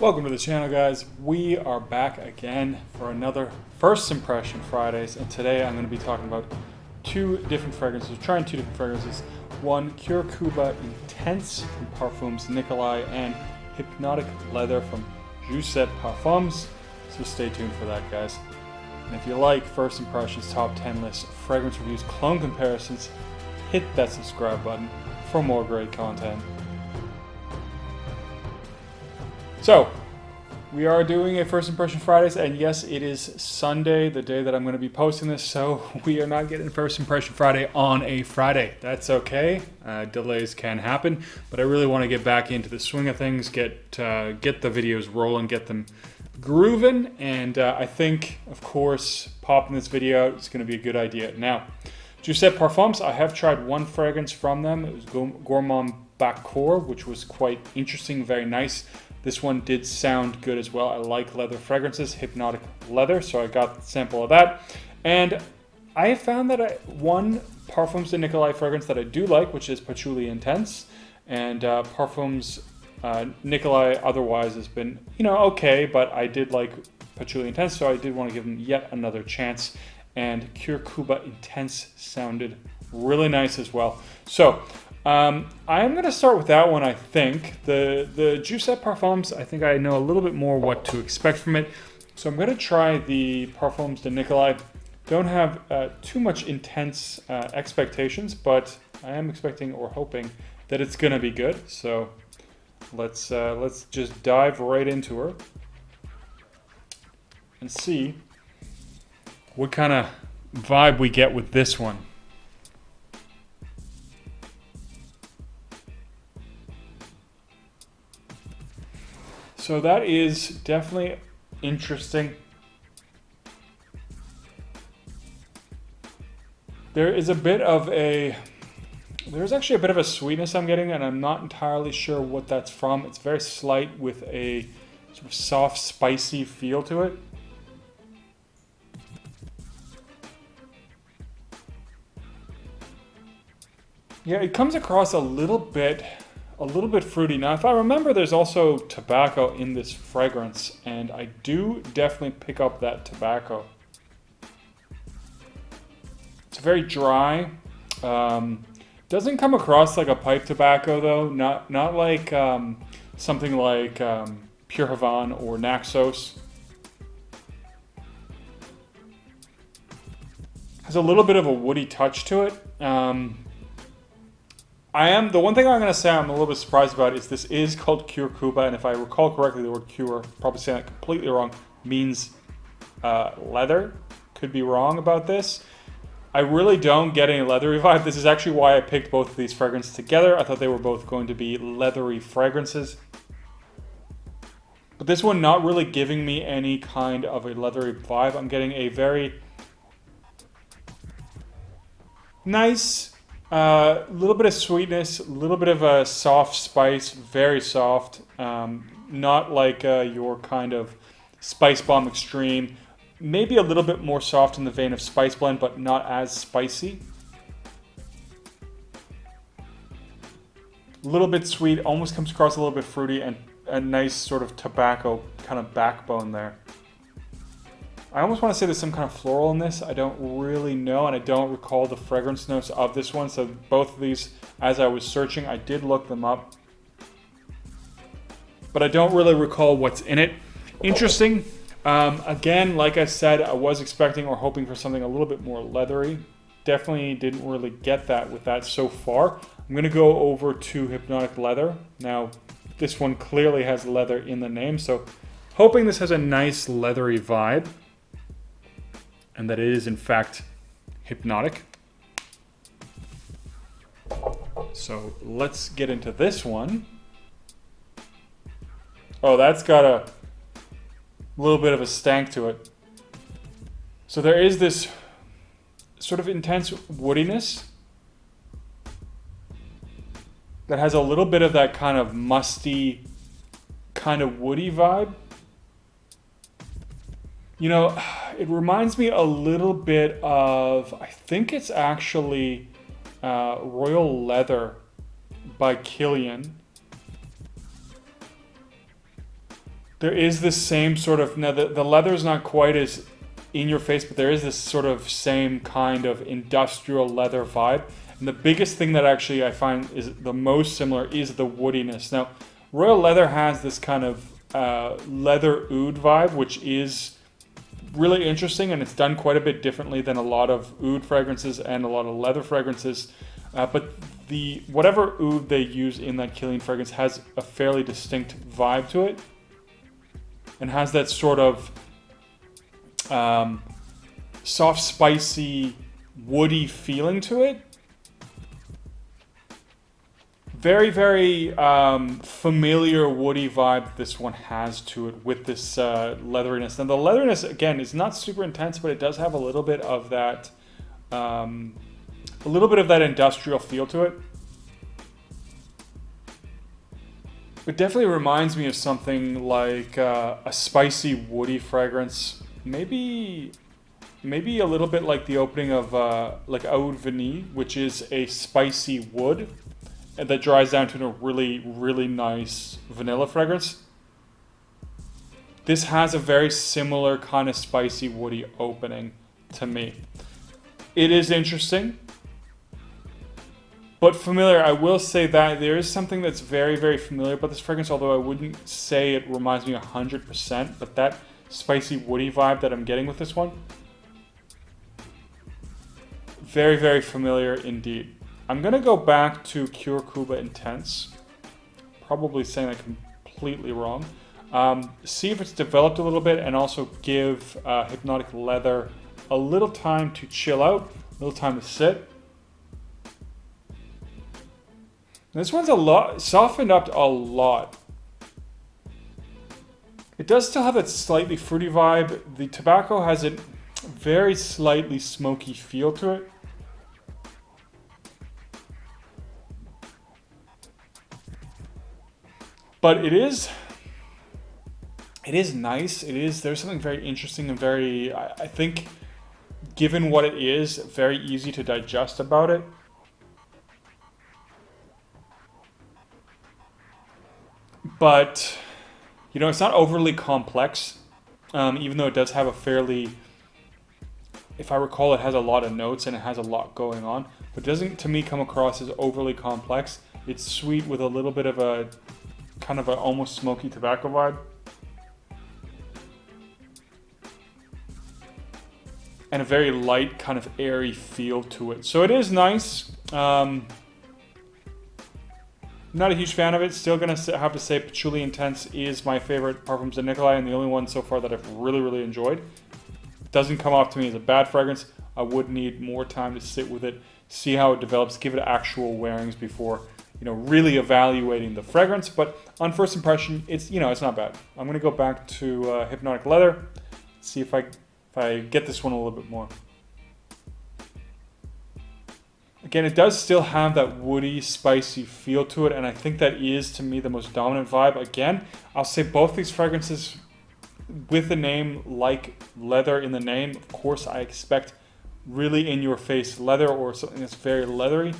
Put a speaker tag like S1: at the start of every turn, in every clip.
S1: Welcome to the channel, guys. We are back again for another First Impression Fridays, and today I'm going to be talking about two different fragrances, trying two different fragrances. One, Cuir Cuba Intense from Perfume's Nicolai, and Hypnotic Leather from Gents Parfums. So stay tuned for that, guys. And if you like First Impressions Top 10 lists, fragrance reviews, clone comparisons, hit that subscribe button for more great content. So, we are doing a First Impression Fridays, and yes, it is Sunday, the day that I'm going to be posting this, so we are not getting First Impression Friday on a Friday. That's okay. Delays can happen, but I really want to get back into the swing of things, get the videos rolling, get them grooving, and I think, of course, popping this video out is going to be a good idea. Now, Gents Parfums, I have tried one fragrance from them. It was Gourmand Baccour, which was quite interesting, very nice. This one did sound good as well. I like leather fragrances, Hypnotic Leather, so I got a sample of that. And I found that one Parfums de Nicolai fragrance that I do like, which is Patchouli Intense. And Parfums Nicolai otherwise has been, okay, but I did like Patchouli Intense, so I did want to give them yet another chance. And Cuir Cuba Intense sounded really nice as well. So, I'm going to start with that one, I think. The Gents Parfums, I think I know a little bit more what to expect from it. So I'm going to try the Parfums de Nicolai. Don't have too much intense expectations, but I am expecting or hoping that it's going to be good. So let's just dive right into her and see what kind of vibe we get with this one. So that is definitely interesting. There's actually a bit of a sweetness I'm getting, and I'm not entirely sure what that's from. It's very slight with a sort of soft, spicy feel to it. Yeah, it comes across a little bit fruity. Now, if I remember, there's also tobacco in this fragrance, and I do definitely pick up that tobacco. It's very dry. Doesn't come across like a pipe tobacco, though. Not like something like Pure Havane or Naxos. Has a little bit of a woody touch to it. The one thing I'm going to say I'm a little bit surprised about is this is called Cuir Cuba, and if I recall correctly, the word cure, probably saying that completely wrong, means leather. Could be wrong about this. I really don't get any leathery vibe. This is actually why I picked both of these fragrances together. I thought they were both going to be leathery fragrances. But this one not really giving me any kind of a leathery vibe. I'm getting a very nice, little bit of sweetness, a little bit of a soft spice, very soft. Not like your kind of Spice Bomb Extreme. Maybe a little bit more soft in the vein of Spice Blend, but not as spicy. A little bit sweet, almost comes across a little bit fruity, and a nice sort of tobacco kind of backbone there. I almost want to say there's some kind of floral in this. I don't really know, and I don't recall the fragrance notes of this one. So both of these, as I was searching, I did look them up. But I don't really recall what's in it. Interesting. Again, like I said, I was expecting or hoping for something a little bit more leathery. Definitely didn't really get that with that so far. I'm going to go over to Hypnotic Leather. Now, this one clearly has leather in the name, so hoping this has a nice leathery vibe, and that it is in fact hypnotic. So let's get into this one. Oh, that's got a little bit of a stank to it. So there is this sort of intense woodiness that has a little bit of that kind of musty, kind of woody vibe. It reminds me a little bit of, I think it's actually Royal Leather by Kilian. There is this same sort of, now the leather is not quite as in your face, but there is this sort of same kind of industrial leather vibe. And the biggest thing that actually I find is the most similar is the woodiness. Now, Royal Leather has this kind of leather oud vibe, which is really interesting, and it's done quite a bit differently than a lot of oud fragrances and a lot of leather fragrances. But whatever oud they use in that Killian fragrance has a fairly distinct vibe to it, and has that sort of soft, spicy, woody feeling to it. Very, very familiar woody vibe this one has to it with this leatheriness. Now the leatheriness, again, is not super intense, but it does have a little bit of that industrial feel to it. It definitely reminds me of something like a spicy woody fragrance. Maybe a little bit like the opening of like Oud Vanille, which is a spicy wood that dries down to a really, really nice vanilla fragrance. This has a very similar kind of spicy woody opening to me. It is interesting, but familiar. I will say that there is something that's very, very familiar about this fragrance, although I wouldn't say it reminds me 100%, but that spicy woody vibe that I'm getting with this one, very, very familiar indeed. I'm going to go back to Cuir Cuba Intense. Probably saying that completely wrong. See if it's developed a little bit, and also give Hypnotic Leather a little time to chill out, a little time to sit. This one's softened up a lot. It does still have that slightly fruity vibe. The tobacco has a very slightly smoky feel to it. But it is nice. There's something very interesting and very, I think, given what it is, very easy to digest about it. But, it's not overly complex, even though it does have a fairly, if I recall, it has a lot of notes and it has a lot going on. But it doesn't, to me, come across as overly complex. It's sweet with a little bit of a kind of an almost smoky tobacco vibe. And a very light, kind of airy feel to it. So it is nice. Not a huge fan of it. Still going to have to say Patchouli Intense is my favorite Parfums de Nicolai, and the only one so far that I've really, really enjoyed. Doesn't come off to me as a bad fragrance. I would need more time to sit with it, see how it develops, give it actual wearings before really evaluating the fragrance. But on first impression, it's not bad. I'm going to go back to Hypnotic Leather, see if I get this one a little bit more. Again, it does still have that woody, spicy feel to it, and I think that is, to me, the most dominant vibe. Again, I'll say both these fragrances, with a name like leather in the name, of course, I expect really in-your-face leather or something that's very leathery.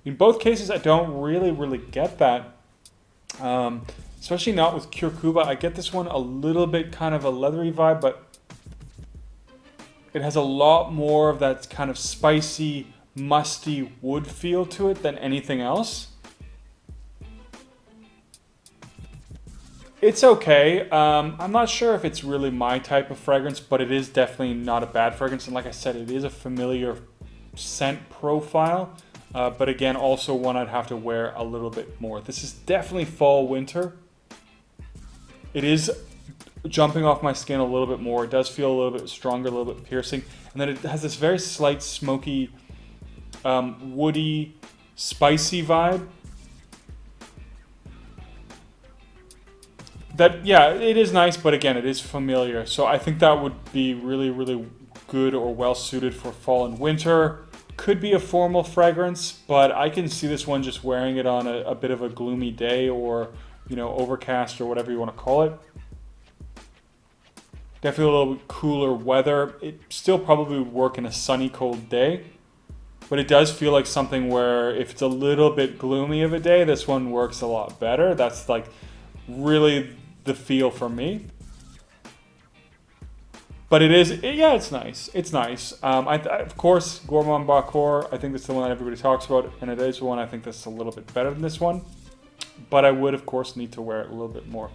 S1: In both cases, I don't really, really get that. Especially not with Cuir Cuba. I get this one a little bit kind of a leathery vibe, but it has a lot more of that kind of spicy, musty wood feel to it than anything else. It's okay. I'm not sure if it's really my type of fragrance, but it is definitely not a bad fragrance. And like I said, it is a familiar scent profile. But again, also one I'd have to wear a little bit more. This is definitely fall, winter. It is jumping off my skin a little bit more. It does feel a little bit stronger, a little bit piercing. And then it has this very slight smoky, woody, spicy vibe. That, yeah, it is nice, but again, it is familiar. So I think that would be really, really good or well suited for fall and winter. Could be a formal fragrance, but I can see this one just wearing it on a bit of a gloomy day, or overcast, or whatever you want to call it. Definitely a little bit cooler weather. It still probably would work in a sunny, cold day, but it does feel like something where if it's a little bit gloomy of a day, this one works a lot better. That's like really the feel for me. But it is, yeah, it's nice. It's nice. Of course, Gourmand Bacor, I think that's the one that everybody talks about, and it is one I think that's a little bit better than this one. But I would, of course, need to wear it a little bit more.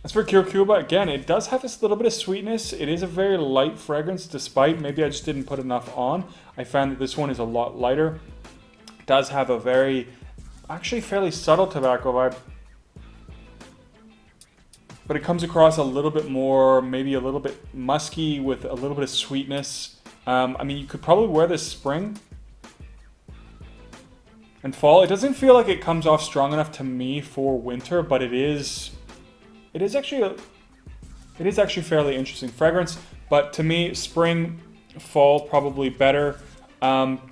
S1: As for Cuir Cuba, again, it does have this little bit of sweetness. It is a very light fragrance, despite maybe I just didn't put enough on. I found that this one is a lot lighter. It does have a very, actually fairly subtle tobacco vibe. But it comes across a little bit more, maybe a little bit musky with a little bit of sweetness. I mean, you could probably wear this spring and fall. It doesn't feel like it comes off strong enough to me for winter, but it is actually fairly interesting fragrance. But to me, spring, fall probably better.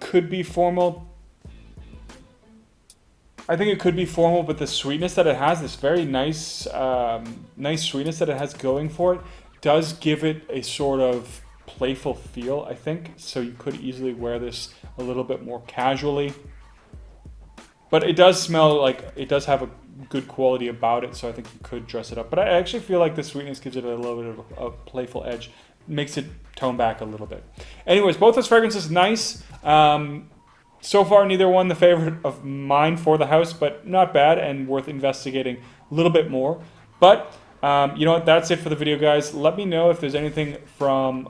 S1: Could be formal. I think it could be formal, but the sweetness that it has, this very nice, nice sweetness that it has going for it, does give it a sort of playful feel, I think. So you could easily wear this a little bit more casually. But it does smell like, it does have a good quality about it, so I think you could dress it up. But I actually feel like the sweetness gives it a little bit of a playful edge, makes it tone back a little bit. Anyways, both those fragrances nice. So far, neither one the favorite of mine for the house, but not bad and worth investigating a little bit more. But you know what? That's it for the video, guys. Let me know if there's anything from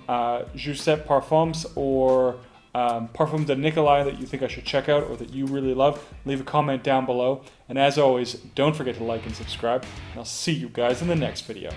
S1: Giuseppe Parfums or Parfum de Nicolai that you think I should check out or that you really love. Leave a comment down below. And as always, don't forget to like and subscribe. And I'll see you guys in the next video.